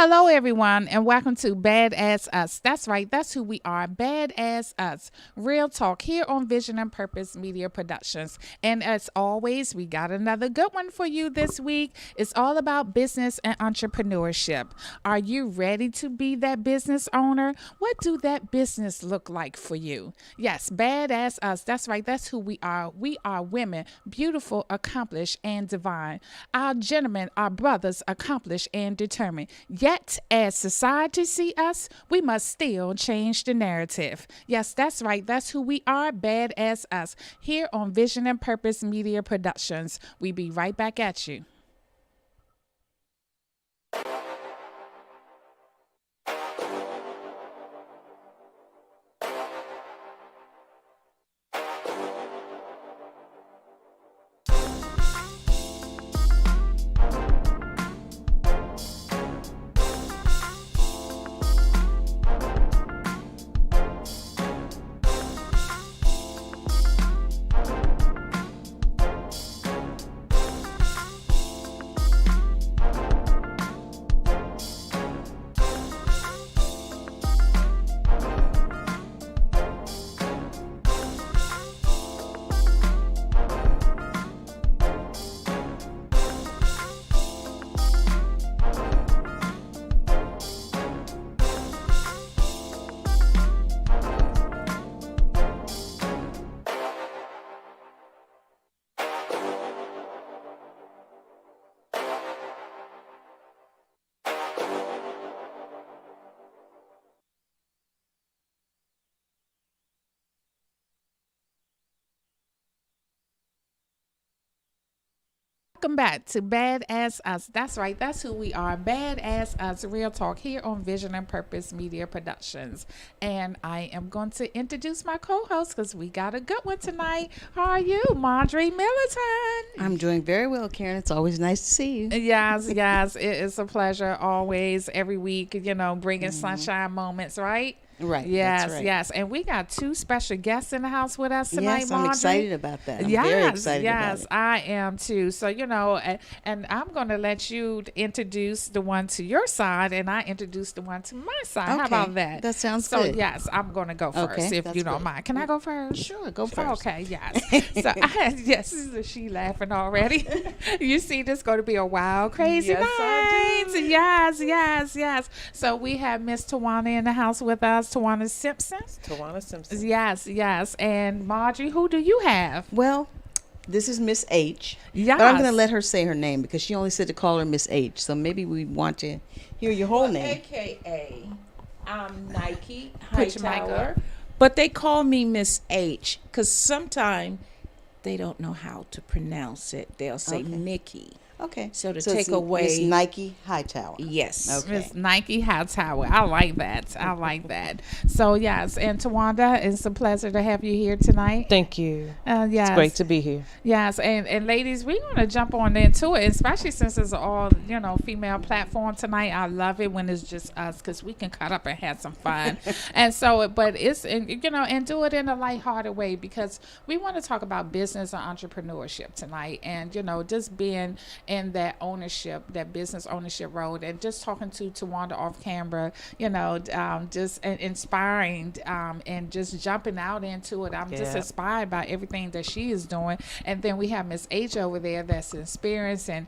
Hello, everyone, and welcome to B.A.A.D.A.S.S Us. That's right, that's who we are. B.A.A.D.A.S.S Us. Real talk here on Vision and Purpose Media Productions. And as always, we got another good one for you this week. It's all about business and entrepreneurship. Are you ready to be that business owner? What do that business look like for you? Yes, B.A.A.D.A.S.S Us. That's right, that's who we are. We are women, beautiful, accomplished, and divine. Our gentlemen are brothers, accomplished, and determined. Yet, as society see us, we must still change the narrative. Yes, that's right. That's who we are, B.A.A.D.A.S.S Us, here on Vision and Purpose Media Productions. We be right back at you. Welcome back to B.A.A.D.A.S.S Us. That's right. That's who we are. B.A.A.D.A.S.S Us. Real talk here on Vision and Purpose Media Productions. And I am going to introduce my co-host because we got a good one tonight. How are you, Marjorie Militant? I'm doing very well, Karen. It's always nice to see you. Yes. It is a pleasure always, every week, bringing sunshine moments, right? Right. Yes, that's right. yes. And we got two special guests in the house with us tonight, Yes, Marjorie. I'm excited about that. I'm very excited about it. I am too. So, and I'm going to let you introduce the one to your side and I introduce the one to my side. How about that? That sounds so, good. yes, I'm going to go first Okay, if that's you don't good. mind. Can I go first? Sure, go first. Okay, yes. So, yes, she laughing already. You see, this is going to be a wild, crazy Yes, night. I do. Yes. So we have Miss Tawana in the house with us, Tawana Simpson. Tawana Simpson. Yes. And Marjorie, who do you have? Well, this is Miss H. Yes. But I'm going to let her say her name because she only said to call her Miss H. So maybe we want to hear your whole name. AKA, I'm Nike Put your mic Hightower, up. but they call me Miss H because sometimes they don't know how to pronounce it. They'll say Okay. Nikki. Okay. So to it's take away- Miss Nike Hightower. Yes. Okay. Miss Nike Hightower. I like that. So yes, and Tawanda, it's a pleasure to have you here tonight. Thank you. Yes. It's great to be here. Yes, and ladies, we're gonna jump on into it, especially since it's all female platform tonight. I love it when it's just us because we can cut up and have some fun. And so, but it's and do it in a lighthearted way because we want to talk about business and entrepreneurship tonight, and just being in that ownership, that business ownership road, and just talking to Tawanda off camera, just inspiring, and just jumping out into it. I'm just Yeah. inspired by everything that she is doing. And then we have Miss H over there that's experienced and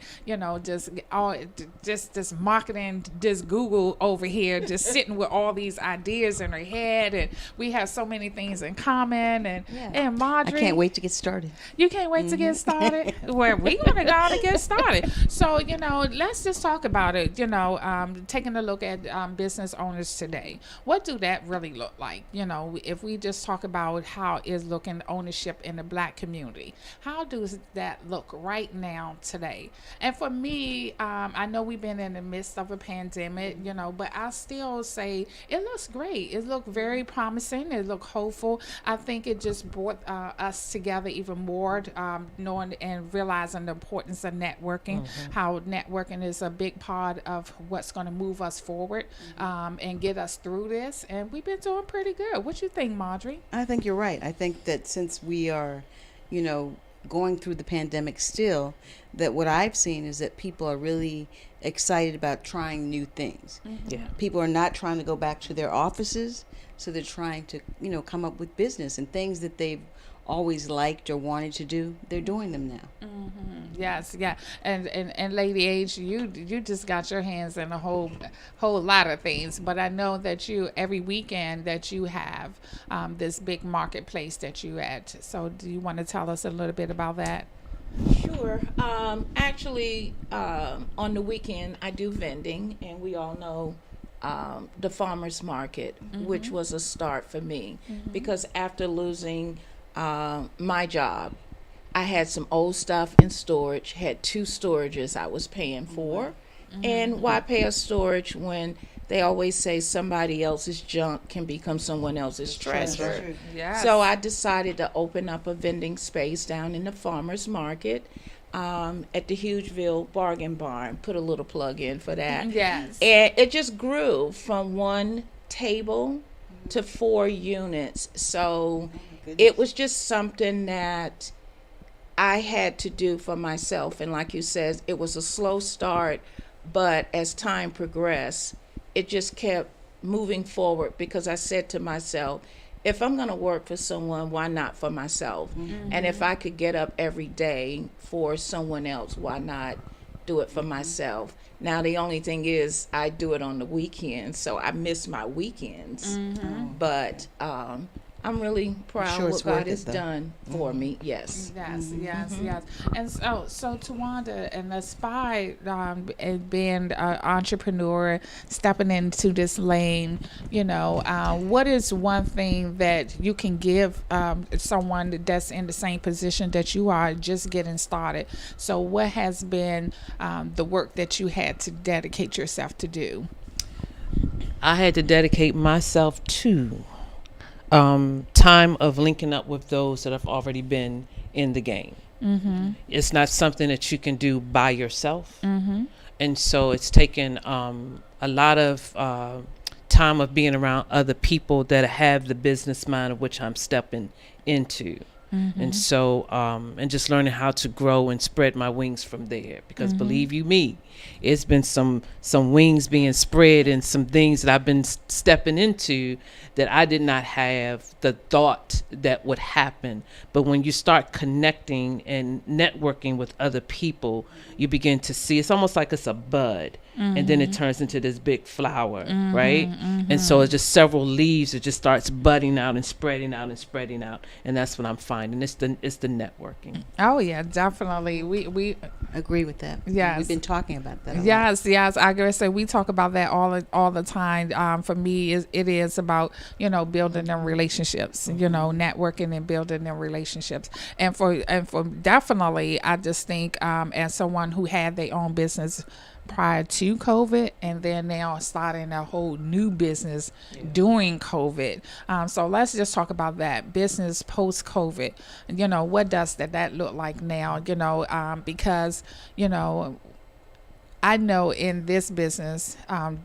just marketing, just Google over here, just sitting with all these ideas in her head, and we have so many things in common. And Marjorie, I can't wait to get started. you can't wait to get started. Well, we're gonna go on and get started. So, let's just talk about it. Taking a look at business owners today. What do that really look like? If we just talk about how is looking ownership in the Black community, how does that look right now today? And for me, I know we've been in the midst of a pandemic, but I still say it looks great. It looked very promising. It looked hopeful. I think it just brought us together even more, knowing and realizing the importance of networking. How networking is a big part of what's going to move us forward, and get us through this. And we've been doing pretty good. What you think, Marjorie? I think you're right. I think that since we are, going through the pandemic still, that what I've seen is that people are really excited about trying new things. Yeah. People are not trying to go back to their offices, so they're trying to, come up with business and things that they've always liked or wanted to do. They're doing them now. Yes, yeah, and Lady H, you just got your hands in a whole lot of things. But I know that you every weekend that you have this big marketplace that you at. So do you want to tell us a little bit about that? Sure. Actually, on the weekend, I do vending, and we all know the farmers market, which was a start for me, because after losing my job, I had some old stuff in storage, had 2 storages I was paying for. And why pay a storage when they always say somebody else's junk can become someone else's treasure? Yes. So I decided to open up a vending space down in the farmers market at the Hugeville Bargain Barn. Put a little plug in for that. Yes. And it just grew from 1 table to 4 units. So it was just something that I had to do for myself. And like you said, it was a slow start, but as time progressed, it just kept moving forward, because I said to myself, if I'm going to work for someone, why not for myself? And if I could get up every day for someone else, why not do it for myself? Now, the only thing is I do it on the weekends, so I miss my weekends. But I'm really proud sure what it's God worth it, has though. done for me. Yes. Yes, yes, yes. And so Tawanda, and Aspire, being an entrepreneur, stepping into this lane, what is one thing that you can give someone that's in the same position that you are, just getting started? So what has been the work that you had to dedicate yourself to do? I had to dedicate myself to time of linking up with those that have already been in the game. It's not something that you can do by yourself. And so it's taken a lot of time of being around other people that have the business mind of which I'm stepping into. And so and just learning how to grow and spread my wings from there, because believe you me, it's been some wings being spread and some things that I've been stepping into that I did not have the thought that would happen. But when you start connecting and networking with other people, you begin to see it's almost like it's a bud, and then it turns into this big flower, right? And so it's just several leaves. It just starts budding out and spreading out and spreading out, and that's what I'm finding. It's the networking. Oh yeah, definitely. We Agree with that. Yes. We've been talking about that a lot. Yes. I gotta say we talk about that all the time. For me, it is about building them relationships, networking and building them relationships. And for definitely, I just think as someone who had their own business prior to COVID, and then now starting a whole new business during COVID. So let's just talk about that business post COVID. What does that look like now? Because I know in this business,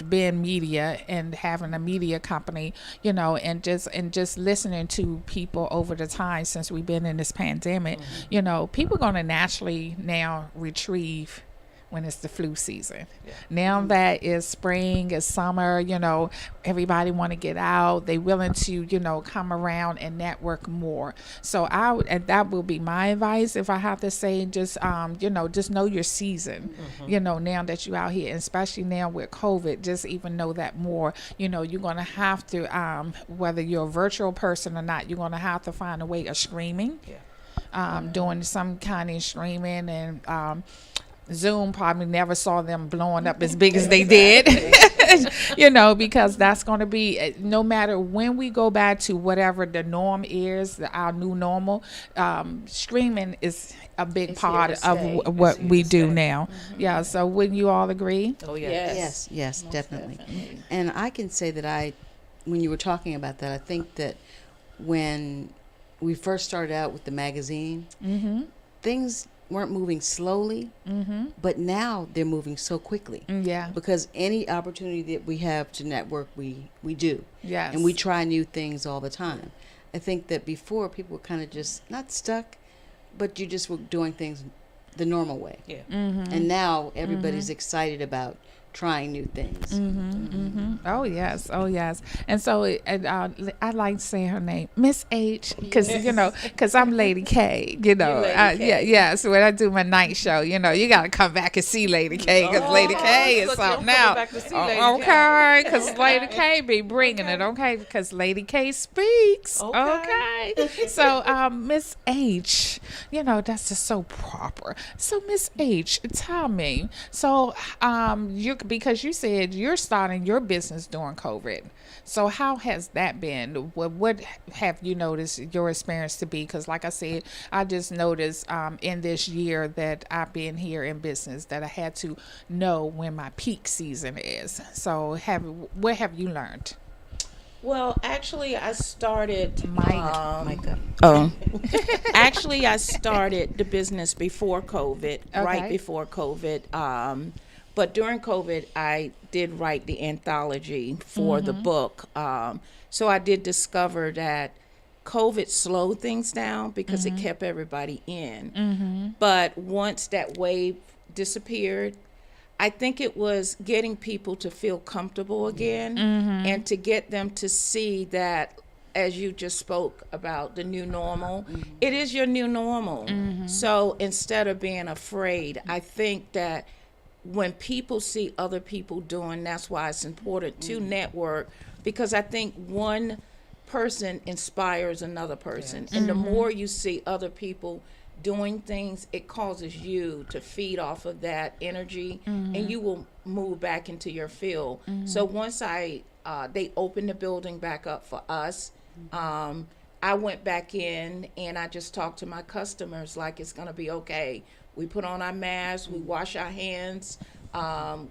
being media and having a media company, and just listening to people over the time since we've been in this pandemic, people are going to naturally now retrieve when it's the flu season. Now that is spring, is summer, everybody want to get out. They willing to, come around and network more. So and that will be my advice if I have to say, just know your season, now that you're out here, and especially now with COVID, just even know that more. You're going to have to, whether you're a virtual person or not, you're going to have to find a way of streaming, doing some kind of streaming, and Zoom probably never saw them blowing up as big as they did, because that's going to be, no matter when we go back to whatever the norm is, our new normal, streaming is a big part of what we do now. Yeah, so wouldn't you all agree? Oh yeah. Yes, definitely. And I can say that when you were talking about that, I think that when we first started out with the magazine, things weren't moving slowly, but now they're moving so quickly. Yeah. Because any opportunity that we have to network, we do. Yes. And we try new things all the time. I think that before people were kind of just not stuck, but you just were doing things the normal way. Yeah. And now everybody's excited about trying new things. Oh yes, oh yes. And so I like saying her name, Miss H, because because I'm Lady K. Lady K. Yeah, yes. When I do my night show, you got to come back and see Lady K, because Lady K is look, something I'm now. coming back to see Lady Okay, because Lady K be bringing it. Okay, because Lady K speaks. Okay. Okay. So Miss H, that's just so proper. So Miss H, tell me. So because you said you're starting your business during COVID. So how has that been? What have you noticed your experience to be? Because like I said, I just noticed in this year that I've been here in business that I had to know when my peak season is. So what have you learned? Well, actually, I started. Micah. Actually, I started the business before COVID, right Okay. before COVID. But during COVID, I did write the anthology for the book. So I did discover that COVID slowed things down because it kept everybody in. But once that wave disappeared, I think it was getting people to feel comfortable again and to get them to see that, as you just spoke about the new normal, it is your new normal. So instead of being afraid, I think that when people see other people doing, that's why it's important to network, because I think one person inspires another person. And the more you see other people doing things, it causes you to feed off of that energy, and you will move back into your field. So once they opened the building back up for us, I went back in and I just talked to my customers like it's going to be okay. We put on our masks, we wash our hands,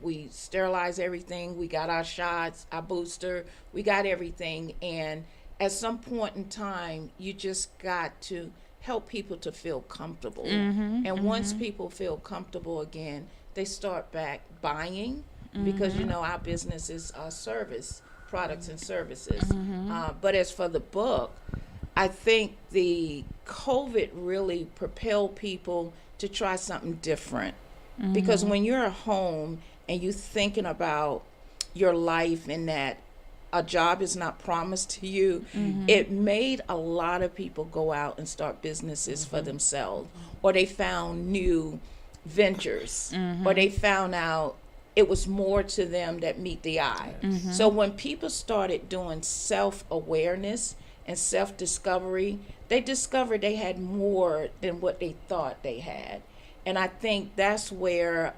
we sterilize everything, we got our shots, our booster, we got everything. And at some point in time, you just got to help people to feel comfortable. And once people feel comfortable again, they start back buying, because our business is service, products and services. But as for the book, I think the COVID really propelled people to try something different. Because when you're at home and you're thinking about your life and that a job is not promised to you, it made a lot of people go out and start businesses for themselves, or they found new ventures, or they found out it was more to them that meet the eye. So when people started doing self-awareness and self-discovery, they discovered they had more than what they thought they had. And I think that's where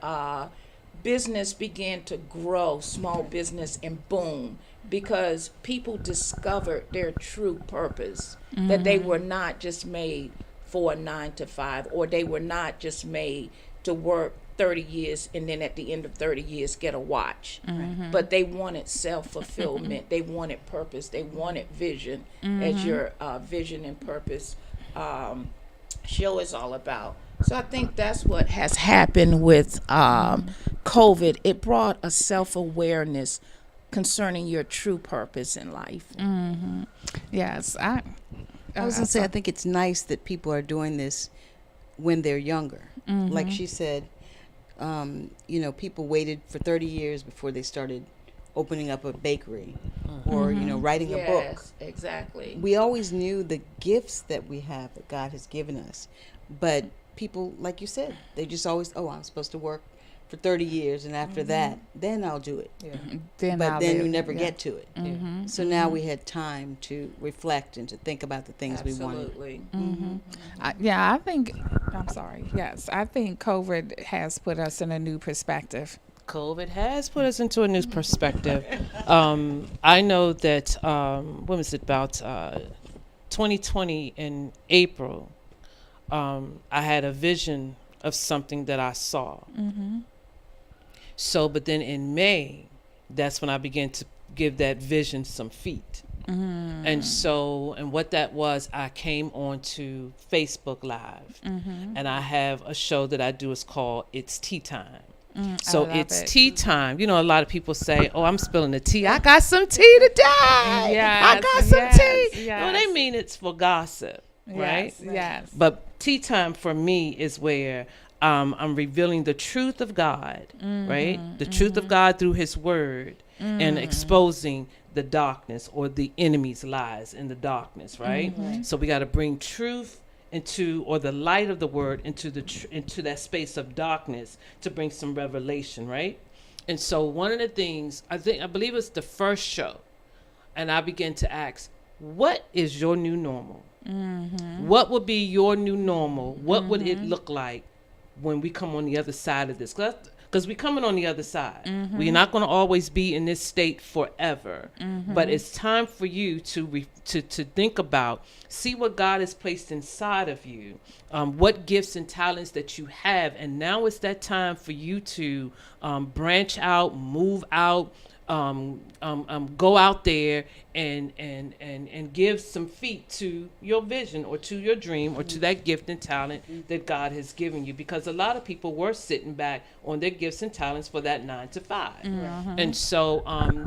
business began to grow, small business, and boom, because people discovered their true purpose, that they were not just made for a 9 to 5, or they were not just made to work 30 years and then at the end of 30 years get a watch. But they wanted self-fulfillment, they wanted purpose, they wanted vision, as your vision and purpose show is all about. So I think that's what has happened with COVID. It brought a self-awareness concerning your true purpose in life. Yes, I was going to say, I think it's nice that people are doing this when they're younger. Like she said, people waited for 30 years before they started opening up a bakery or, writing a book. Yes, exactly. We always knew the gifts that we have, that God has given us. But people, like you said, they just always, I'm supposed to work for 30 years, and after that, then I'll do it. Then you never get to it. So now we had time to reflect and to think about the things we wanted. Absolutely. I think, I'm sorry. Yes, I think COVID has put us in a new perspective. COVID has put us into a new perspective. I know that, when was it, about 2020 in April, I had a vision of something that I saw. So, but then in May, that's when I began to give that vision some feet. And so, and what that was, I came on to Facebook Live, and I have a show that I do. It's called It's Tea Time. So it's tea time. A lot of people say, I'm spilling the tea. I got some tea today. I got some tea. Yes. No, they mean it's for gossip, right? Yes. But tea time for me is where I'm revealing the truth of God, right? The truth of God through His Word, and exposing the darkness or the enemy's lies in the darkness, right? So we got to bring truth into, or the light of the Word into into that space of darkness to bring some revelation, right? And so one of the things I believe it's the first show, and I began to ask, what is your new normal? What would be your new normal? What would it look like when we come on the other side of this? Because we're coming on the other side. We're not going to always be in this state forever. But it's time for you to think about, see what God has placed inside of you, what gifts and talents that you have. And now it's that time for you to branch out, move out, go out there and give some feet to your vision or to your dream or to that gift and talent that God has given you. Because a lot of people were sitting back on their gifts and talents for that 9 to 5. And so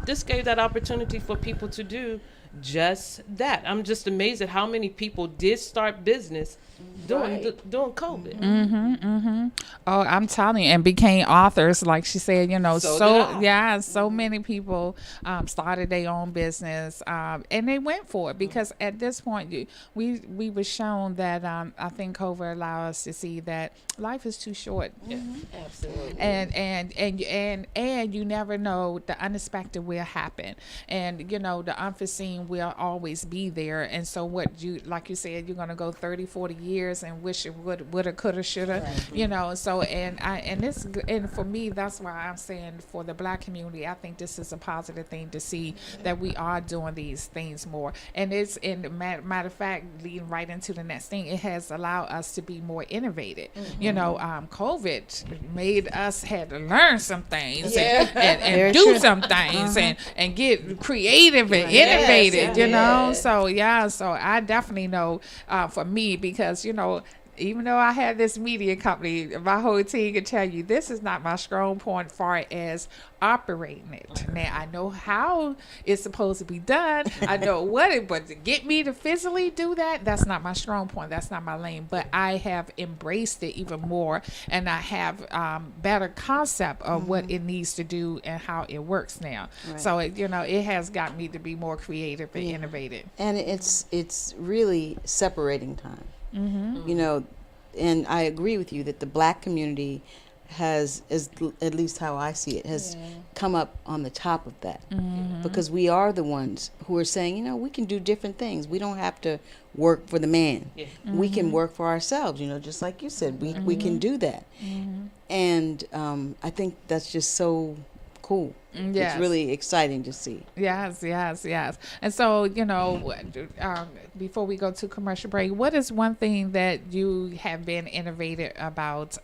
this gave that opportunity for people to do just that. I'm just amazed at how many people did start business during COVID. Oh, I'm telling you, and became authors, like she said. You know, So so many people started their own business, and they went for it because at this point, we were shown that I think COVID allowed us to see that life is too short. Absolutely. And you never know, the unexpected will happen, and you know the unforeseen will always be there. And so what you, like you said, you're gonna go 30, 40 years and wish it woulda, coulda, shoulda, you know. So and for me, that's why I'm saying for the Black community, I think this is a positive thing to see that we are doing these things more. And it's, in matter of fact, leading right into the next thing, it has allowed us to be more innovative. You know, COVID made us had to learn some things and do some things and get creative and innovative, you know. So so I definitely know for me, because you know, even though I have this media company, my whole team can tell you this is not my strong point as far as operating it. Now I know how it's supposed to be done. I know but to get me to physically do that, that's not my strong point. That's not my lane. But I have embraced it even more, and I have better concept of what it needs to do and how it works now. So it has got me to be more creative and innovative. And it's really separating time. You know, and I agree with you that the Black community has, at least how I see it, has come up on the top of that, because we are the ones who are saying, you know, we can do different things. We don't have to work for the man. We can work for ourselves, you know, just like you said, we can do that. And I think that's just so cool. It's really exciting to see. Yes. And so, you know, before we go to commercial break, what is one thing that you have been innovative about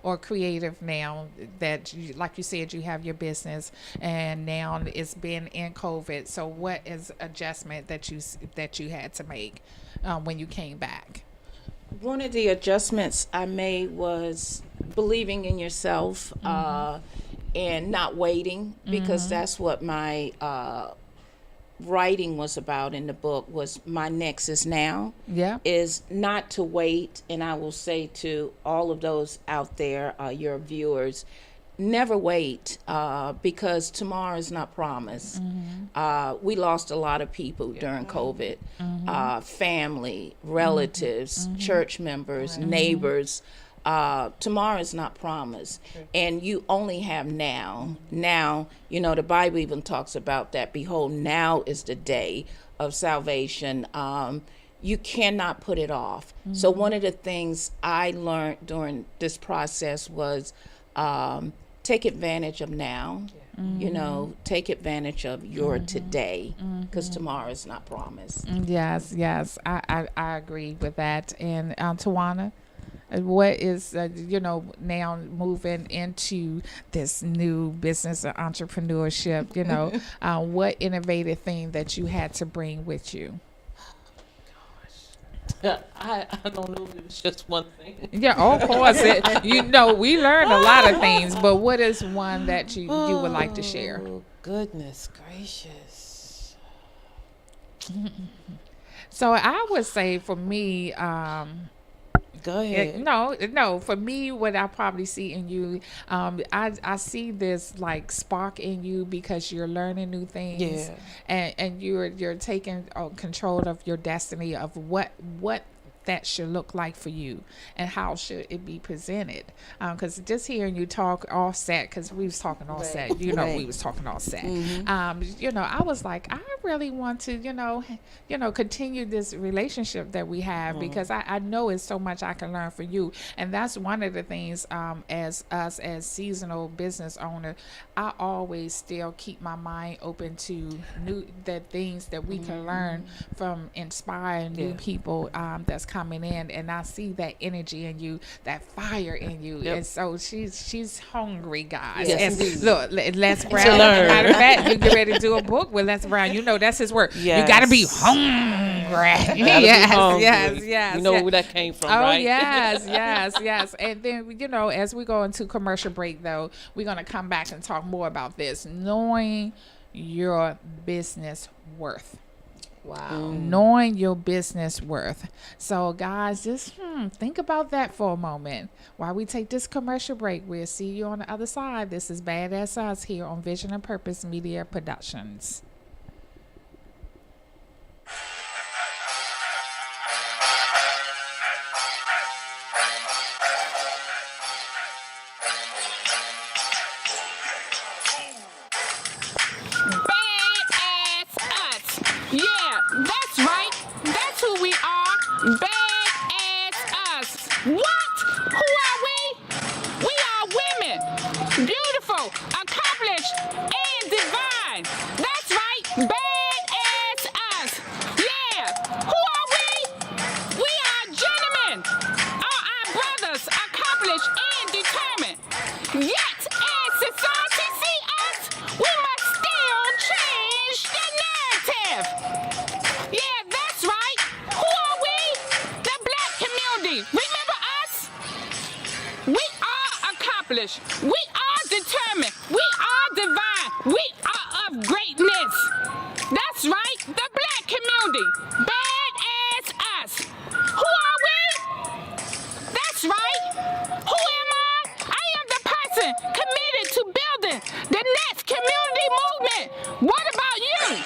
or creative now that, like you said, you have your business and now it's been in COVID. So what is adjustment that you had to make when you came back? One of the adjustments I made was believing in yourself. And not waiting, because that's what my writing was about in the book, was my next is now. Is not to wait. And I will say to all of those out there, your viewers, never wait, because tomorrow is not promised. We lost a lot of people during COVID, family, relatives, church members, neighbors. Tomorrow is not promised, and you only have now. Now, you know, the Bible even talks about that. Behold, now is the day of salvation. You cannot put it off. So one of the things I learned during this process was take advantage of now. You know, take advantage of your today, because tomorrow is not promised. Yes, I agree with that. And Tawana, what is now moving into this new business of entrepreneurship, you know, what innovative thing that you had to bring with you? I don't know if it was just one thing. Yeah, of course. We learn a lot of things, but what is one that you would like to share? Oh, goodness gracious. So I would say for me, Go ahead. No. For me, what I probably see in you, I see this like spark in you because you're learning new things, Yeah. and you're taking control of your destiny of what that should look like for you and how should it be presented. Because just hearing you talk all set, because we was talking all set, we Right. was talking all set. Mm-hmm. I was like, I really want to, continue this relationship that we have because I know it's so much I can learn from you. And that's one of the things as us as seasonal business owner, I always still keep my mind open to the things that we can learn from inspiring new Yeah. people that's coming in, and I see that energy in you, that fire in you. Yep. And so she's hungry, guys. Yes, And indeed. look, Les Brown, learn. matter of fact, you get ready to do a book with Les Brown. You know that's his work. You got to be Yes. hungry. Gotta be yes, hungry. yes. You know yes. where that came from, Oh right? yes. And then as we go into commercial break, though, we're gonna come back and talk more about this. Knowing your business worth. Wow. Knowing your business worth. So, guys, just think about that for a moment while we take this commercial break. We'll see you on the other side. This is B.A.A.D.A.S.S Us here on Vision and Purpose Media Productions. B.A.A.D.A.S.S Us. Yeah, that's right. That's who we are. B.A.A.D.A.S.S Us. What? Who are we? We are women. Beautiful, accomplished, and divine. That's right. B.A.A.D.A.S.S Us. Yeah. Who are we? We are gentlemen. Our brothers, accomplished and determined. Yet, as society see us, we must still change the narrative. Yeah, that's right. Who are we? The black community. Remember us? We are accomplished. We are determined. We are divine. We are of greatness. That's right. The black community. B.A.A.D.A.S.S Us. Who are we? That's right. Who am I? I am the person committed to building the next community movement. What about you?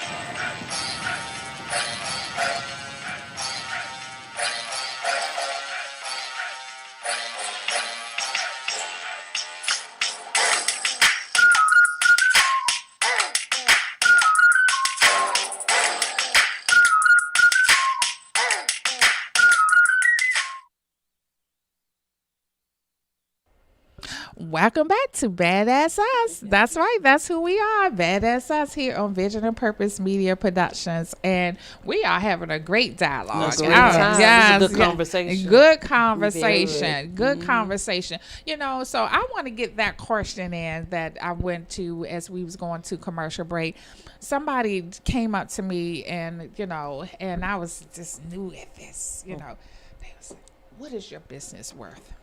Welcome back to B.A.A.D.A.S.S Us. That's right. That's who we are. B.A.A.D.A.S.S Us here on Vision and Purpose Media Productions. And we are having a great dialogue. It's a great time. Yes, It's a good yes. conversation. Good conversation. Good conversation. So I want to get that question in that I went to as we was going to commercial break. Somebody came up to me and I was just new at this, They was like, what is your business worth?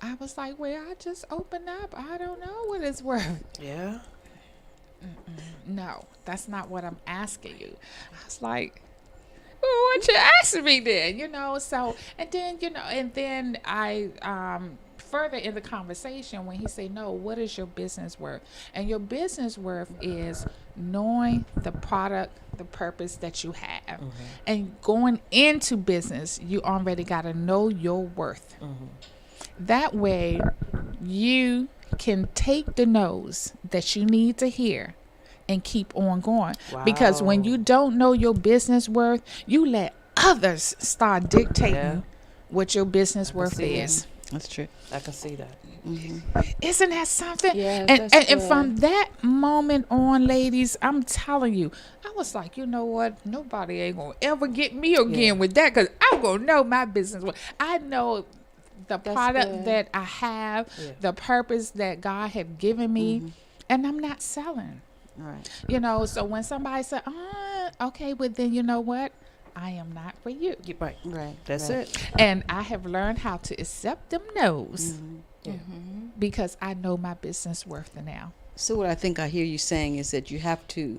I was like, well, I just opened up. I don't know what it's worth. Yeah. No, that's not what I'm asking you. I was like, well, what you asking me then? So, and then I, further in the conversation when he said, no, what is your business worth? And your business worth is knowing the product, the purpose that you have. And going into business, you already got to know your worth. That way, you can take the no's that you need to hear and keep on going. Because when you don't know your business worth, you let others start dictating what your business worth is. That's true. I can see that. Isn't that something? Yes, and that's and good. from that moment on, ladies, I'm telling you, I was like, you know what? Nobody ain't going to ever get me again with that because I'm going to know my business worth. I know the product good. that I have, the purpose that God have given me, and I'm not selling. All right. So when somebody said, okay, but then you know what? I am not for you. Right. Right. That's right. it. And I have learned how to accept them no's Yeah. because I know my business worth now. So what I think I hear you saying is that you have to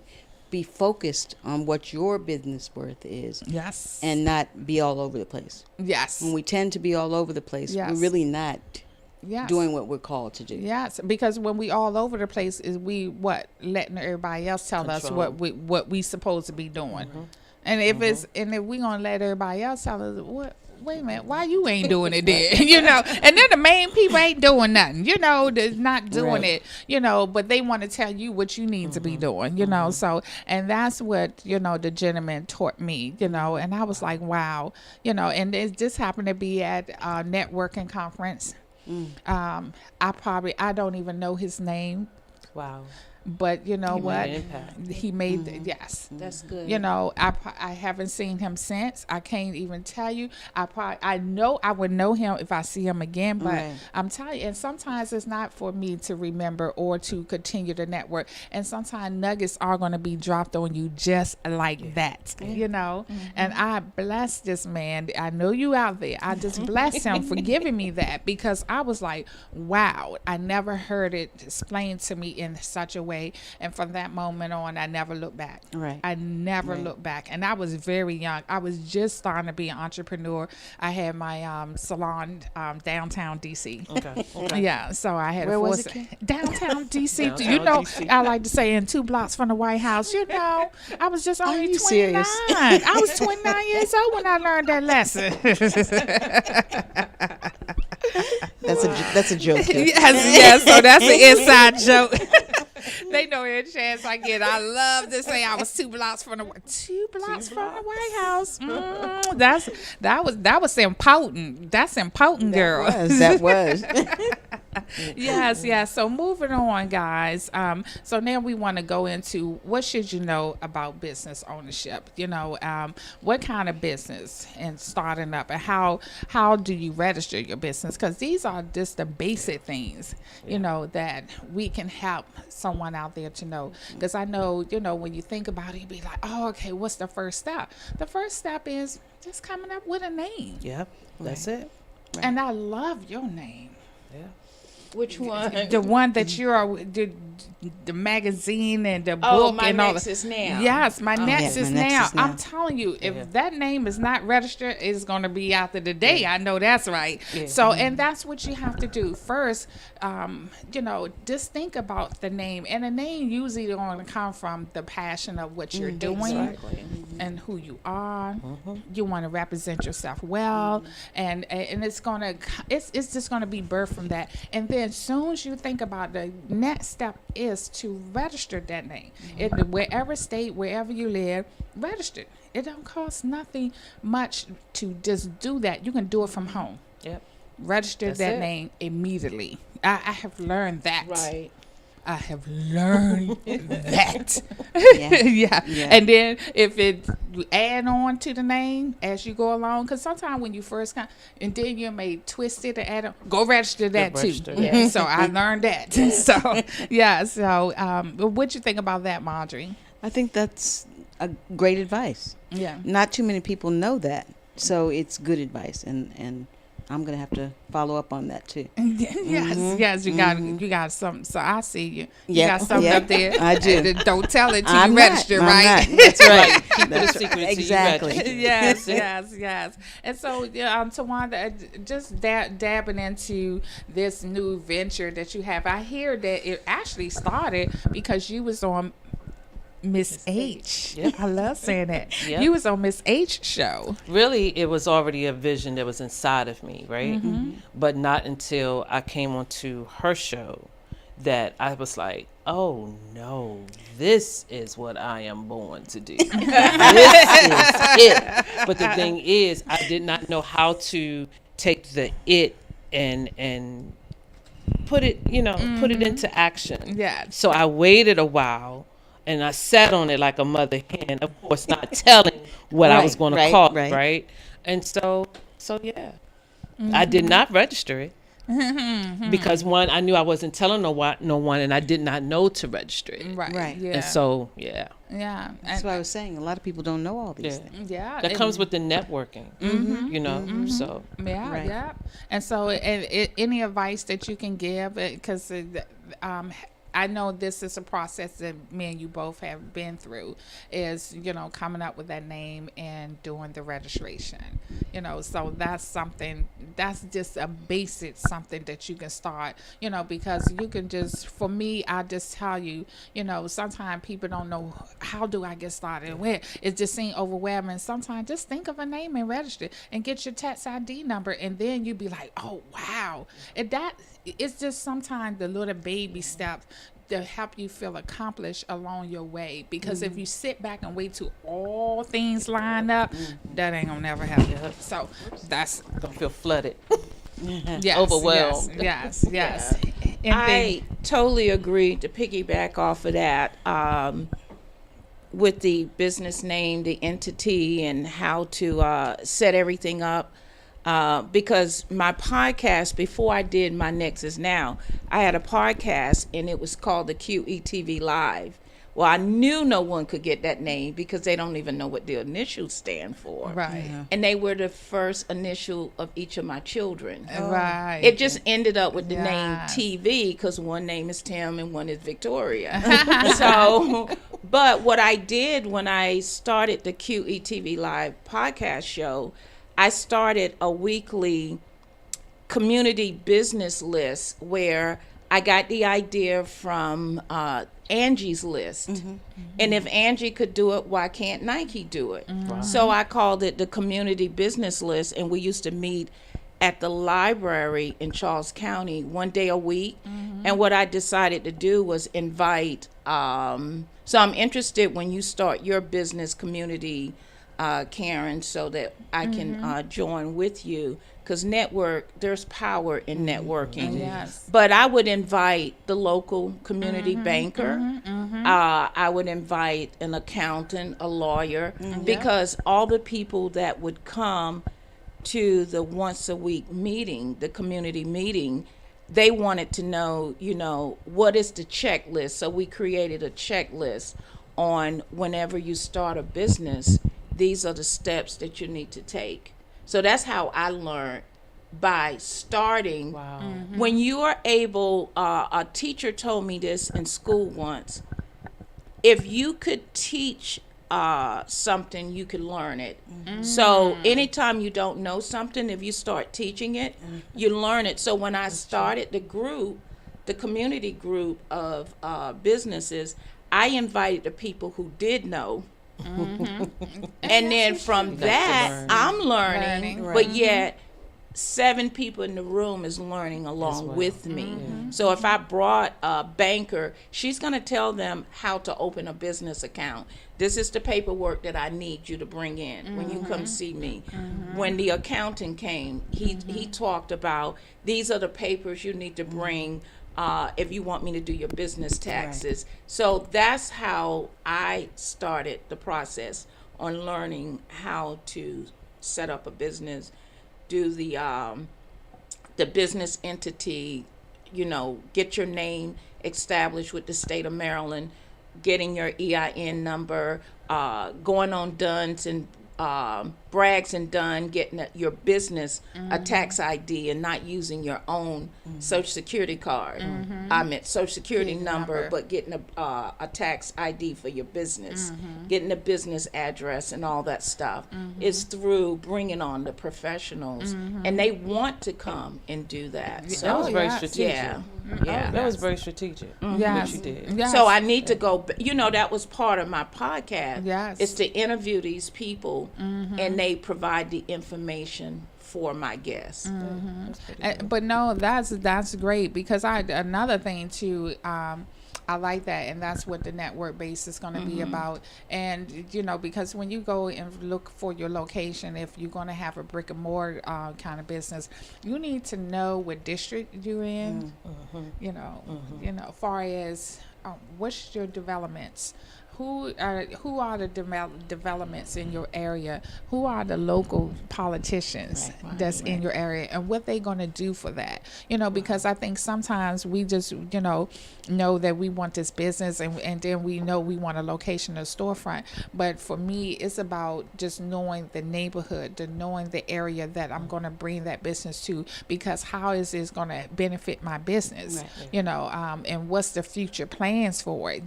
be focused on what your business worth is Yes. and not be all over the place. yes. When we tend to be all over the place, Yes. we're really not yes. doing what we're called to do. Yes, because when we all over the place, is we letting everybody else tell us Control. what we supposed to be doing, and if if we gonna let everybody else tell us what. Wait a minute, why you ain't doing it then? And then the main people ain't doing nothing, they're not doing Right. it, but they want to tell you what you need to be doing, so, and that's what, the gentleman taught me, and I was like, wow, and this happened to be at a networking conference. I don't even know his name, Wow. but you know He what? made an impact. He made yes. That's good. I haven't seen him since. I can't even tell you. I know I would know him if I see him again, but Right. I'm telling you, and sometimes it's not for me to remember or to continue to network. And sometimes nuggets are going to be dropped on you just like that, And I bless this man. I know you out there. I just bless him for giving me that, because I was like, wow, I never heard it explained to me in such a way. And from that moment on, I never looked back. Right. I never Right. looked back. And I was very young. I was just starting to be an entrepreneur. I had my salon downtown DC. Okay. Yeah, so I had Where a was force- it, downtown DC. Downtown DC. I like to say in 2 blocks from the White House. I was just only you 29. serious? I was 29 years old when I learned that lesson. That's a joke. Here. yes. So that's an inside joke. They know every chance I get. I love to say I was 2 blocks from the White House. That was important. That's important, girl. That was. Yes. So moving on, guys. So now we want to go into what should you know about business ownership. What kind of business and starting up, and how do you register your business? Because these are just the basic things, that we can help someone out there to know. Because I know, when you think about it, you be like, oh, okay, what's the first step? The first step is just coming up with a name. Yep. That's it. Right. And I love your name. Yeah. Which one? The one that you're the magazine and the book Oh, my and all next that. is now. Yes, my next Yeah, is my next now. is now. I'm telling you, if Yeah. that name is not registered, it's going to be after the day. I know that's right. Yeah. So, and that's what you have to do first. Just think about the name, and the name usually going to come from the passion of what you're doing Exactly. and who you are. You want to represent yourself well, and it's just gonna be birthed from that. And then as soon as you think about, the next step is to register that name in wherever state, wherever you live. Register. It don't cost nothing much to just do that. You can do it from home. Yep. Register That's that it. name immediately. I have learned that. Right. I have learned that. Yeah. Yeah. And then if it add on to the name as you go along, because sometimes when you first come, and then you may twist it and add on, go register that register, too. yeah. So I learned that. So yeah. So what you think about that, Marjorie? I think that's a great advice. Yeah. Not too many people know that, so it's good advice, and I'm gonna have to follow up on that too. Yes. You got something. So I see you. You Yeah, got something yeah, up there. I do. And don't tell it till I'm you not, register, I'm right? not. That's right. Keep it a That's secret right. until you Exactly. register. Yes. And so, Tawanda, just dabbing into this new venture that you have. I hear that it actually started because you was on Miss H. Yep. I love saying that. Yep. You was on Miss H show. Really, it was already a vision that was inside of me, right? Mm-hmm. But not until I came onto her show that I was like, oh no, this is what I am born to do. This is it. But the thing is, I did not know how to take the it and put it, put it into action. Yeah. So I waited a while and I sat on it like a mother hen, of course, not telling what I was going to call it, right? And so yeah. I did not register it. Because one, I knew I wasn't telling no one, and I did not know to register it. Right. Yeah. And so, yeah, Yeah. That's what I was saying. A lot of people don't know all these things. Yeah. that comes with the networking. So Yeah, Right. yeah. And so, any advice that you can give, because I know this is a process that me and you both have been through, is, coming up with that name and doing the registration. So that's something, that's just a basic something that you can start, because you can just, for me, I just tell you, sometimes people don't know, how do I get started? Where it just seems overwhelming. Sometimes just think of a name and register and get your tax ID number, and then you be like, oh wow. And that, it's just sometimes the little baby steps to help you feel accomplished along your way. Because if you sit back and wait till all things line up, that ain't gonna never happen. So that's Don't feel flooded. yes, Overwhelmed. Yes. And I totally agree, to piggyback off of that, with the business name, the entity, and how to set everything up. Because my podcast, before I did my Nexus Now, I had a podcast and it was called the QETV Live. Well, I knew no one could get that name because they don't even know what the initials stand for. Right. Yeah. And they were the first initial of each of my children. Right. It just ended up with the name Yes. TV because one name is Tim and one is Victoria. So, but what I did when I started the QETV Live podcast show, I started a weekly community business list where I got the idea from Angie's list. And if Angie could do it, why can't Nike do it? So I called it the community business list, and we used to meet at the library in Charles County one day a week. And what I decided to do was invite, so I'm interested when you start your business community, Karen, so that I can join with you, because there's power in networking. Yes. But I would invite the local community banker. I would invite an accountant, a lawyer, because all the people that would come to the once a week meeting, the community meeting, they wanted to know, what is the checklist? So we created a checklist on whenever you start a business, these are the steps that you need to take. So that's how I learned, by starting. Wow. When you are able, a teacher told me this in school once, if you could teach something, you could learn it. So anytime you don't know something, if you start teaching it, you learn it. So when I started the community group of businesses, I invited the people who did know. And then from that, I'm learning, Learning, but yet 7 people in the room is learning along with me. So if I brought a banker, she's going to tell them how to open a business account. This is the paperwork that I need you to bring in when you come see me. When the accountant came, he talked about, these are the papers you need to bring if you want me to do your business taxes. So that's how I started the process on learning how to set up a business, do the business entity, get your name established with the state of Maryland, getting your EIN number, going on Dunn's and Braggs and Dunn, getting your business a tax ID and not using your own Social Security card. I meant Social Security number, but getting a tax ID for your business, getting a business address and all that stuff. Is through bringing on the professionals, and they want to come and do that. So That was very yes. strategic. yeah. That was very strategic. Yes. What you did. Yes. So I need to go, that was part of my podcast. Yes. Is to interview these people, and they provide the information for my guests. But no, that's great, because another thing too, I like that, and that's what the network base is going to be about. And because when you go and look for your location, if you're going to have a brick and mortar kind of business, you need to know what district you're in. Far as what's your developments, who are the developments in your area? Who are the local politicians that's in your area, and what they going to do for that? Because I think sometimes we just know that we want this business, and then we know we want a location, a storefront. But for me, it's about just knowing the neighborhood, knowing the area that I'm going to bring that business to, because how is this going to benefit my business? And what's the future plans for it?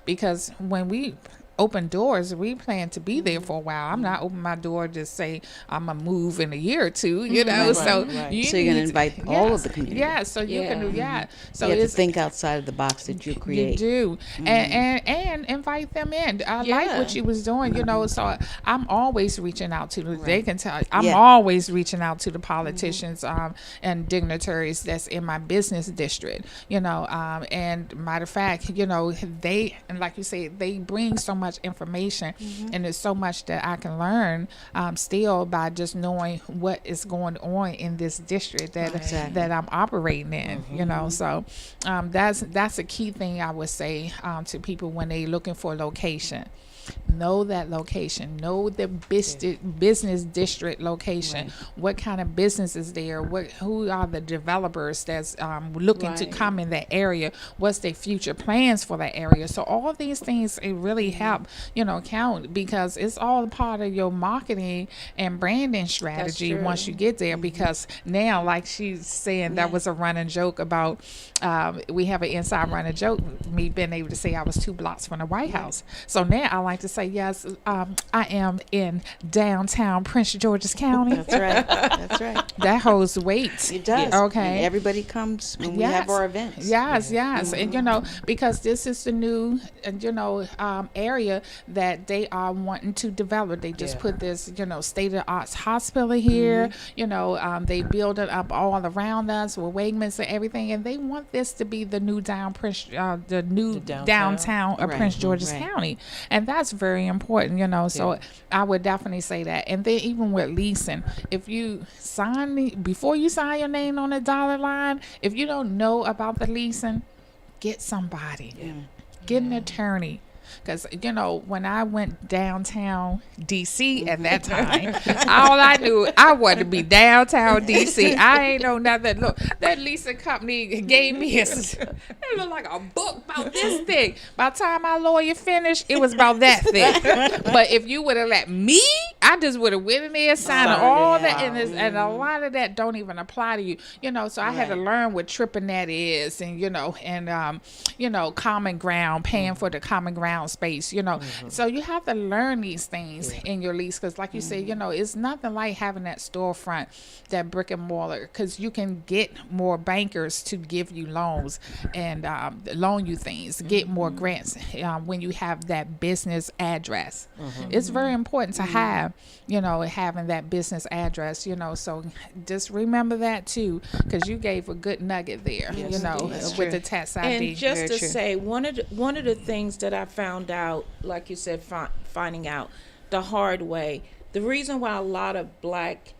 Because when we open doors, we plan to be there for a while. I'm not opening my door to say I'm gonna move in a year or two, so So you're gonna invite all of the community. So you can so you have to it's think outside of the box that you create. you do. And invite them in. I like what you was doing, so I'm always reaching out to them. They can tell I'm always reaching out to the politicians and dignitaries that's in my business district, and matter of fact, they, and like you say, they bring so much information, and there's so much that I can learn still by just knowing what is going on in this district that I'm operating in. So that's a key thing I would say to people when they looking for a location. Know that location. Know the business district location. What kind of business is there? Who are the developers that's looking to come in that area? What's their future plans for that area? So all of these things, it really help count, because it's all part of your marketing and branding strategy once you get there. Because now, like she's saying, that was a running joke about we have an inside running joke, me being able to say I was 2 blocks from the White House. So now I like to say, yes, I am in downtown Prince George's County. That's right. That's right. That holds weight. It does. Okay. And everybody comes when we have our events. Yes. And because this is the new area that they are wanting to develop. They just put this state of the arts hospital here. They build it up all around us with Wegmans and everything, and they want this to be the new downtown of Prince George's County, and that's very important. So I would definitely say that. And then even with leasing, if you before you sign your name on the dollar line, if you don't know about the leasing, get somebody, get an attorney. Because, when I went downtown D.C. at that time, all I knew, I wanted to be downtown D.C. I ain't know nothing. Look, that leasing company gave me it looked like a book about this thick. By the time my lawyer finished, it was about that thick. But if you would have let me, I just would have went in there, signed all that, and a lot of that don't even apply to you. So I had to learn what tripping that is, and common ground, paying for the common ground space, so you have to learn these things in your lease, because like you said, it's nothing like having that storefront, that brick and mortar, because you can get more bankers to give you loans and loan you things, get more grants when you have that business address. It's very important to have having that business address, so just remember that too, because you gave a good nugget there, with the tax ID. And just to say, one of the things that I found out, like you said, finding out the hard way, the reason why a lot of black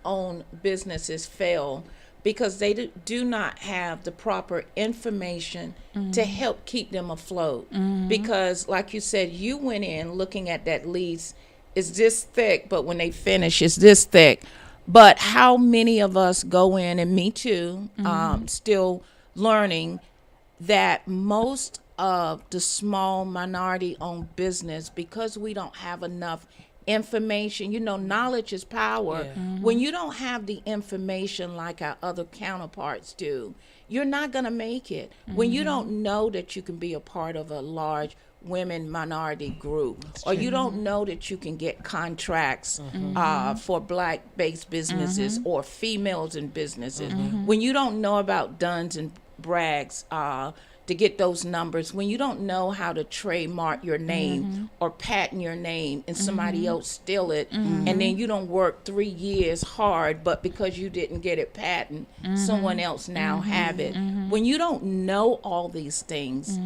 owned businesses fail, because they do not have the proper information to help keep them afloat. Because like you said, you went in looking at that lease, it's this thick, but when they finish, it's this thick. But how many of us go in, and me too, still learning that most of the small minority-owned business, because we don't have enough information, knowledge is power. When you don't have the information like our other counterparts do, you're not going to make it. When you don't know that you can be a part of a large women minority group, or you don't know that you can get contracts for black-based businesses or females in businesses, when you don't know about Duns and Braggs to get those numbers, when you don't know how to trademark your name or patent your name and somebody else steal it, and then you don't work 3 years hard, but because you didn't get it patent, someone else now have it. When you don't know all these things,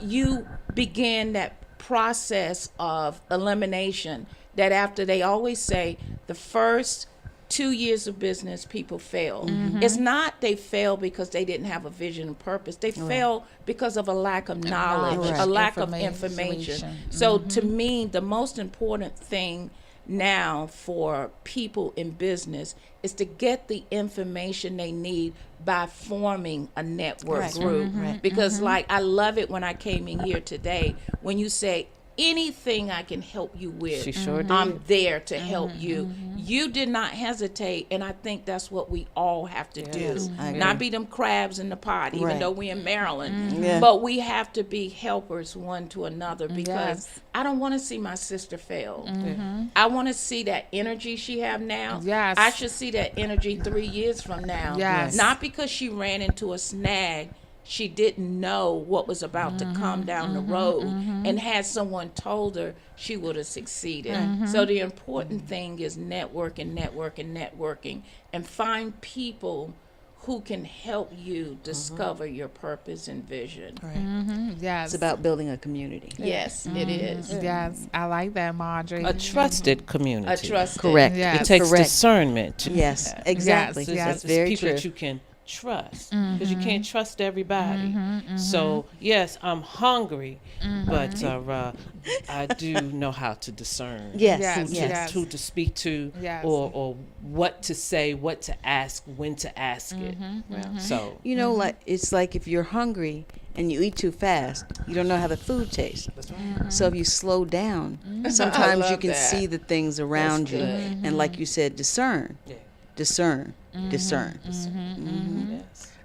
you begin that process of elimination, that after they always say the first 2 years of business, people fail. It's not they fail because they didn't have a vision and purpose. They fail because of a lack of knowledge, Right. a lack of information. So to me, the most important thing now for people in business is to get the information they need by forming a network Right. group. Because like I love it when I came in here today when you say anything I can help you with, She sure did. I'm there to help you. You did not hesitate, and I think that's what we all have to do. I agree. Not be them crabs in the pot, even Right. though we're in Maryland. Yeah. But we have to be helpers one to another because Yes. I don't want to see my sister fail. I want to see that energy she have now. Yes. I should see that energy 3 years from now. Yes. Not because she ran into a snag. She didn't know what was about to come down the road, and had someone told her, she would have succeeded. So the important thing is networking, and find people who can help you discover your purpose and vision. Yes. It's about building a community. Yes, it is. Yes, I like that, Marjorie. A trusted community. A trusted. Correct. Yes. It takes Correct. discernment. Yes, exactly. Yes, That's It's very people true. that you can trust, because you can't trust everybody. So yes, I'm hungry, but I do know how to discern. Yes, Yes, yes. yes. Who to speak to, Yes. or what to say, what to ask, when to ask it. So You know, like it's like if you're hungry and you eat too fast, you don't know how the food tastes. So if you slow down, sometimes you love can that. see the things around you, good. and like you said, discern, yeah. discern. Yes.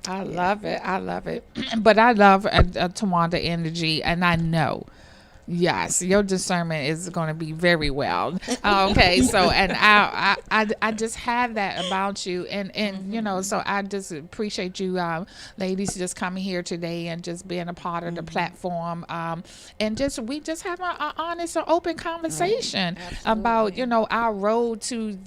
I love it. I love it. But I love Tawanda energy, and I know. Yes, your discernment is going to be very well. Okay, so and I just have that about you, and you know, so I just appreciate you, ladies, just coming here today and just being a part of the platform, and we just have an honest and open conversation about our road to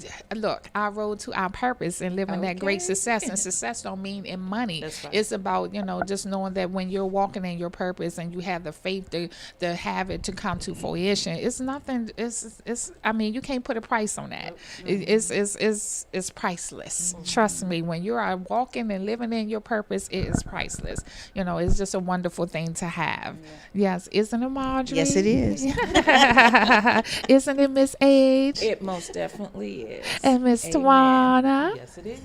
our purpose and living that great success. And success don't mean in money. That's right. It's about just knowing that when you're walking in your purpose and you have the faith to have it to come to fruition, it's nothing. It's I mean, you can't put a price on that. It's priceless. Trust me, when you are walking and living in your purpose, it is priceless. It's just a wonderful thing to have. Yes, isn't it, Marjorie? Yes, it is. Isn't it, Miss Age It most definitely is. and Miss Amen. Tawana? Yes, it is.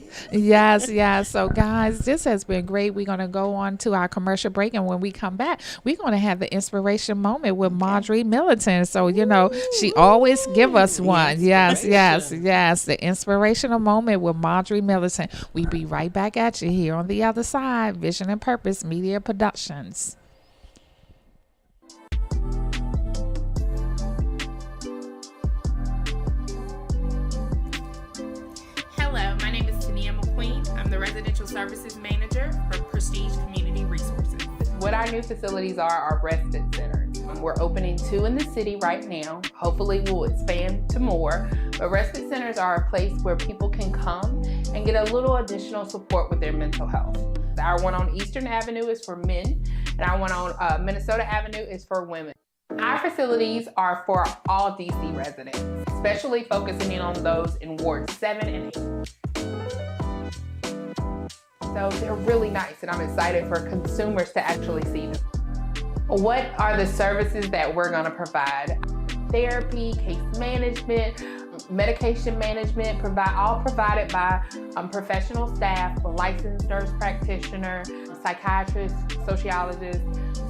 Yes. So, guys, this has been great. We're going to go on to our commercial break, and when we come back, we're going to have the inspiration moment with Marjorie Militant. So, she always give us one. Yes. The inspirational moment with Marjorie Militant. We be right back at you here on the other side. Vision and Purpose Media Productions. Hello, my name is Tania McQueen. I'm the Residential Services Manager for Prestige Community Resources. What our new facilities are respite centers. We're opening 2 in the city right now. Hopefully we'll expand to more. But respite centers are a place where people can come and get a little additional support with their mental health. Our one on Eastern Avenue is for men, and our one on Minnesota Avenue is for women. Our facilities are for all DC residents, especially focusing in on those in Wards 7 and 8. So they're really nice, and I'm excited for consumers to actually see them. What are the services that we're going to provide? Therapy, case management, medication management, all provided by professional staff, a licensed nurse practitioner, psychiatrists, sociologists,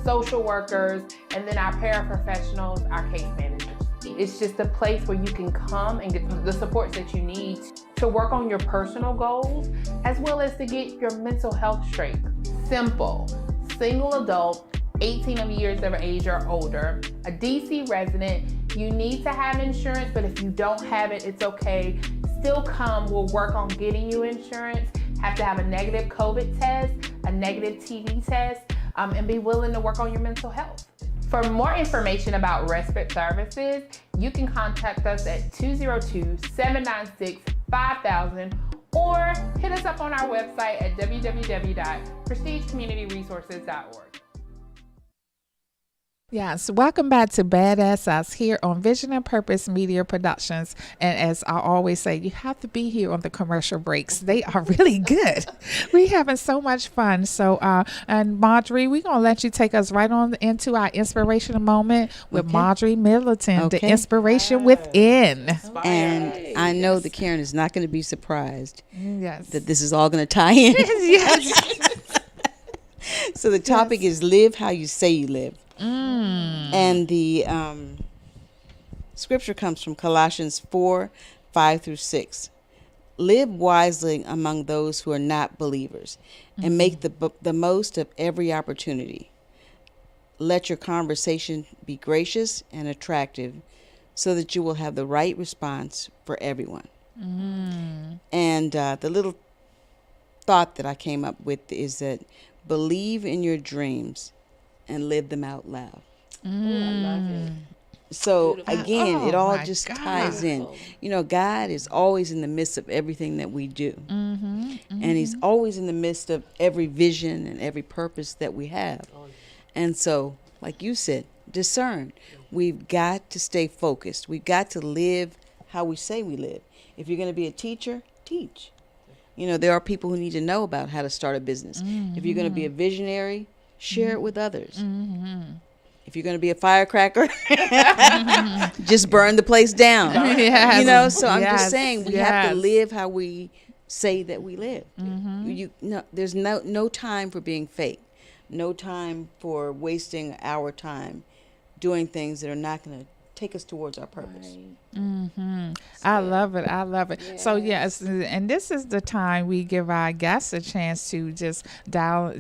social workers, and then our paraprofessionals, our case managers. It's just a place where you can come and get the supports that you need to work on your personal goals, as well as to get your mental health straight. Simple, single adult, 18 years of age or older, a DC resident. You need to have insurance, but if you don't have it, it's okay. Still come, we'll work on getting you insurance. Have to have a negative COVID test, a negative TB test, and be willing to work on your mental health. For more information about respite services, you can contact us at 202-796-5000 or hit us up on our website at www.prestigecommunityresources.org. Yes, welcome back to B.A.A.D.S.S Us here on Vision and Purpose Media Productions. And as I always say, you have to be here on the commercial breaks. They are really good. We having so much fun. So, and Marjorie, we're gonna let you take us right on into our inspirational moment with Okay. Marjorie Middleton, the Okay. inspiration within. And I know that Karen is not going to be surprised Yes. that this is all going to tie in. Yes. So the topic is live how you say you live. And the scripture comes from Colossians 4:5-6. Live wisely among those who are not believers and make the most of every opportunity. Let your conversation be gracious and attractive so that you will have the right response for everyone. And the little thought that I came up with is that believe in your dreams and live them out loud. Oh, I love it. So Beautiful. again, it Oh, all my just God. ties in. You know, God is always in the midst of everything that we do. And he's always in the midst of every vision and every purpose that we have. And so, like you said, discern. We've got to stay focused. We've got to live how we say we live. If you're going to be a teacher, teach. You know, there are people who need to know about how to start a business. If you're going to be a visionary, share it with others. If you're going to be a firecracker, just burn the place down. Yes. You know, so I'm Yes. just saying we have to Yes. live how we say that we live. There's no time for being fake. No time for wasting our time doing things that are not going to take us towards our purpose. I love it. I love it. So yes, and this is the time we give our guests a chance to just dial,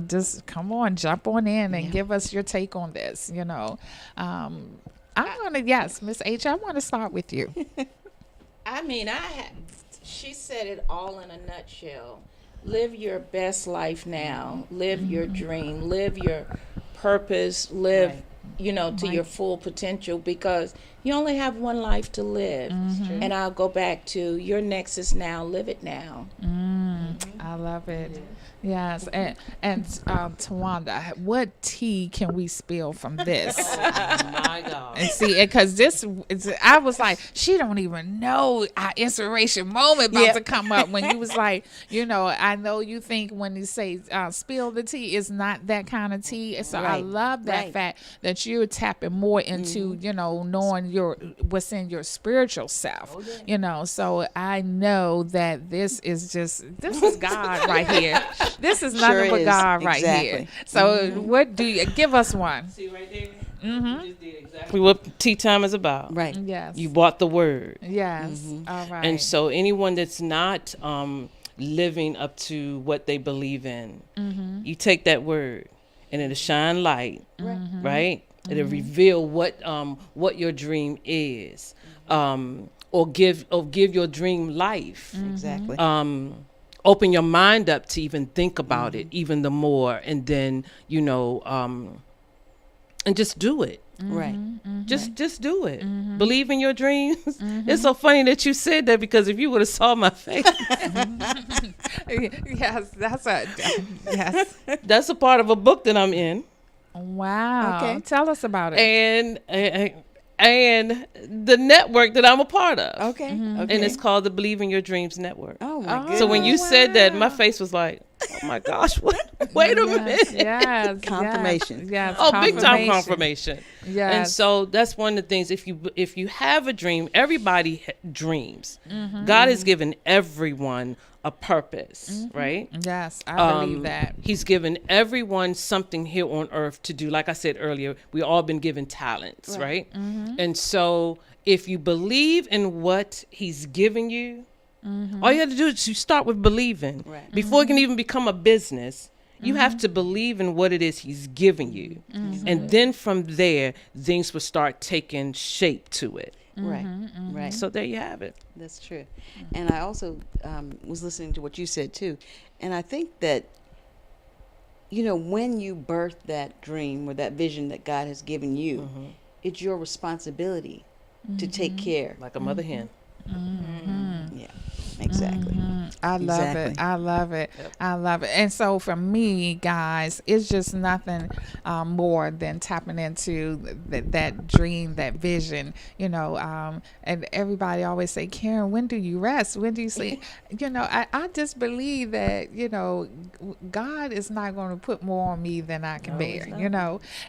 just come on, jump on in and give us your take on this. I'm gonna Miss H. I want to start with you. I mean, she said it all in a nutshell. Live your best life now. Live your dream. Live your purpose. Live, to your full potential, because you only have one life to live. And I'll go back to your next is now. Live it now. I love it. Yes, and Tawanda, what tea can we spill from this? My God. And see, because I was like, she don't even know our inspiration moment about to come up when you was like, I know you think when you say spill the tea, it's not that kind of tea. So I love that fact that you're tapping more into, knowing what's in your spiritual self, So I know that this is God right here. This is nothing Sure but is. God right here. Exactly. So what do you give us one? See right there? You just did exactly what tea time is about. Right. Yes. You bought the word. Yes. All right. And so anyone that's not living up to what they believe in, you take that word and it'll shine light, right? It'll reveal what your dream is, or give your dream life. Exactly. Open your mind up to even think about it even the more, and then and just do it. Right. Just do it. Believe in your dreams. It's so funny that you said that, because if you would have saw my face, yes, that's a part of a book that I'm in, Wow. Okay. Tell us about it. and the network that I'm a part of. Okay. And it's called the Believe in Your Dreams Network. Oh my goodness. So when you said that, my face was like, oh my gosh, wait a minute. Yes. Confirmation. Yes. Oh, big time confirmation. Yes. And so that's one of the things. If you have a dream, everybody dreams. God has given everyone a purpose, right? Yes, I believe that. He's given everyone something here on earth to do. Like I said earlier, we all been given talents, right? And so if you believe in what he's given you, all you have to do is you start with believing. Right. Before it can even become a business, you have to believe in what it is he's giving you. And then from there, things will start taking shape to it. Right. Right. So there you have it. That's true. And I also was listening to what you said too. And I think that, when you birth that dream or that vision that God has given you, it's your responsibility to take care. Like a mother hen. Yeah. Exactly. I love it. Exactly. I love it. I love it. And so for me, guys, it's just nothing more than tapping into that dream, that vision, and everybody always say, Karen, when do you rest? When do you sleep? I just believe that, God is not going to put more on me than I can bear,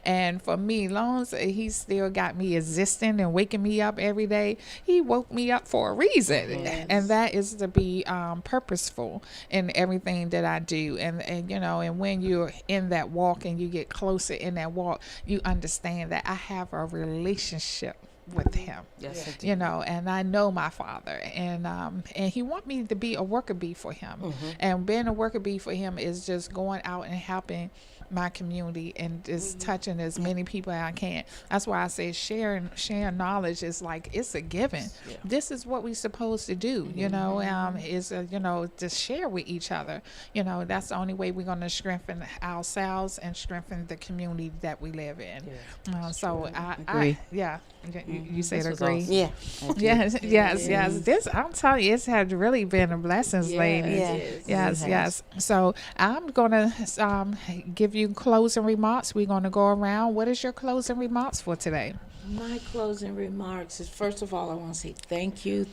and for me, long as He's still got me existing and waking me up every day, He woke me up for a reason. And that is to be purposeful in everything that I do. And when you're in that walk and you get closer in that walk, you understand that I have a relationship with Him. Yes, And I know my Father, and He want me to be a worker bee for Him. And being a worker bee for Him is just going out and helping my community and just touching as many people as I can. That's why I say sharing knowledge is like, it's a given. This is what we're supposed to do, just share with each other. That's the only way we're going to strengthen ourselves and strengthen the community that we live in. So I agree. You said This was agree. awesome. Yeah. Yes. This, I'm telling you, it's had really been a blessing, ladies. Yes. So I'm gonna give you closing remarks. We're gonna go around. What is your closing remarks for today? My closing remarks is, first of all, I want to say thank you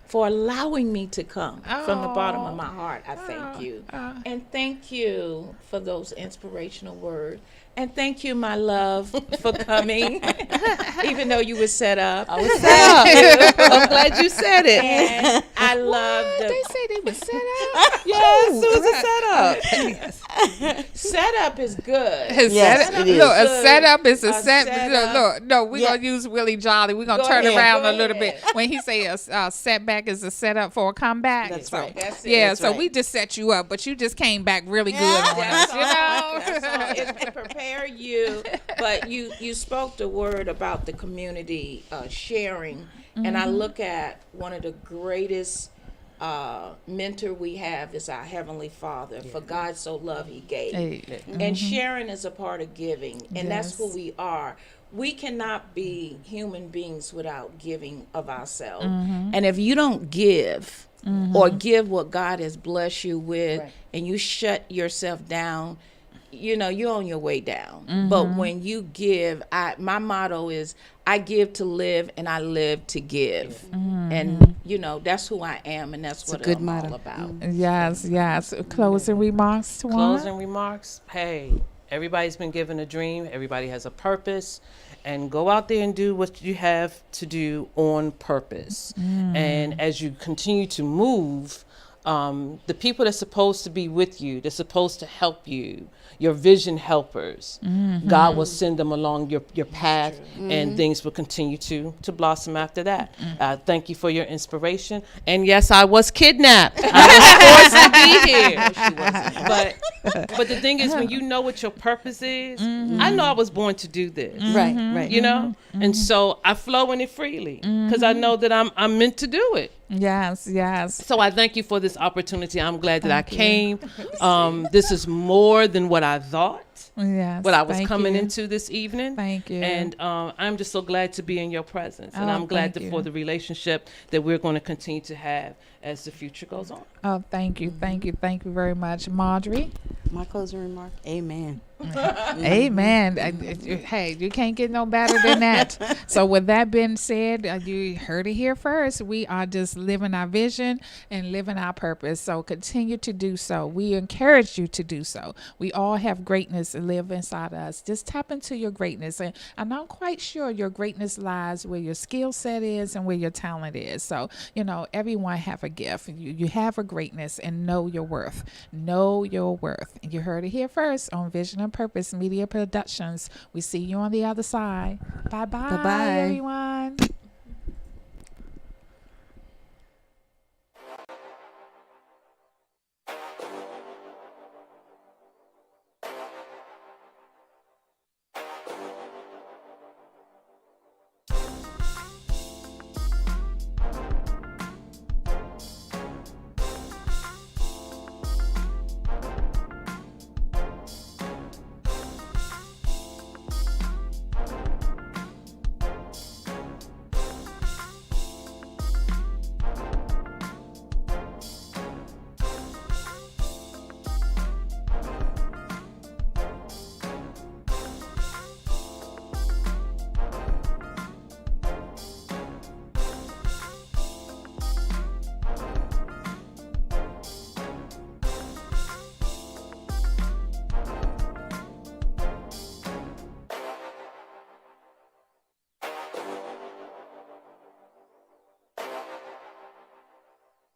for allowing me to come. From the bottom of my heart, I thank you. And thank you for those inspirational words. And thank you, my love, for coming, even though you were set up. I was set up. I'm glad you said it. And I love They say they were set up. Yes, it was a setup. setup is good. Yes, it is. Look, a setup is a A set. setup. No, we're gonna use Willie Jolly. We're gonna Go turn ahead, around go a little ahead. bit when he say a setback is a setup for a comeback. That's So, right. That's it. Yeah, That's so right. we just set you up, but you just came back really good on us. That's all. That's all. It's to prepare you. But you spoke the word about the community sharing, and I look at one of the greatest mentor we have is our Heavenly Father. For God so loved, He gave. Hey. And sharing is a part of giving, and that's who Yes. we are. We cannot be human beings without giving of ourselves. And if you don't give or give what God has blessed you with, and you shut yourself down, you're on your way down. But when you give, my motto is, I give to live and I live to give. And that's who I am, and that's what a good I'm motto. all about. Yes. Closing remarks, Tawana? Closing remarks. Hey, everybody's been given a dream. Everybody has a purpose. And go out there and do what you have to do on purpose. And as you continue to move, the people that's supposed to be with you, they're supposed to help you, your vision helpers, God will send them along your path, and things will continue to blossom after that. Thank you for your inspiration. And yes, I was kidnapped. I was forced to be here. But the thing is, when you know what your purpose is, I know I was born to do this. Right. And so I flow in it freely because I know that I'm meant to do it. Yes. So I thank you for this opportunity. I'm glad that I came. This is more than what I thought, Yes. what I was Thank coming you. into this evening. Thank you. And I'm just so glad to be in your presence. And Oh, I'm glad thank you. for the relationship that we're going to continue to have as the future goes on. Oh, thank you very much, Marjorie. My closing remark. Amen. Amen. Hey, you can't get no better than that. So with that being said, you heard it here first. We are just living our vision and living our purpose. So continue to do so. We encourage you to do so. We all have greatness to live inside us. Just tap into your greatness. And I'm not quite sure your greatness lies where your skill set is and where your talent is. So, everyone have a gift. You have a greatness, and know your worth. Know your worth. And you heard it here first on Vision and Purpose Media Productions. We see you on the other side. Bye-bye, Bye-bye. everyone.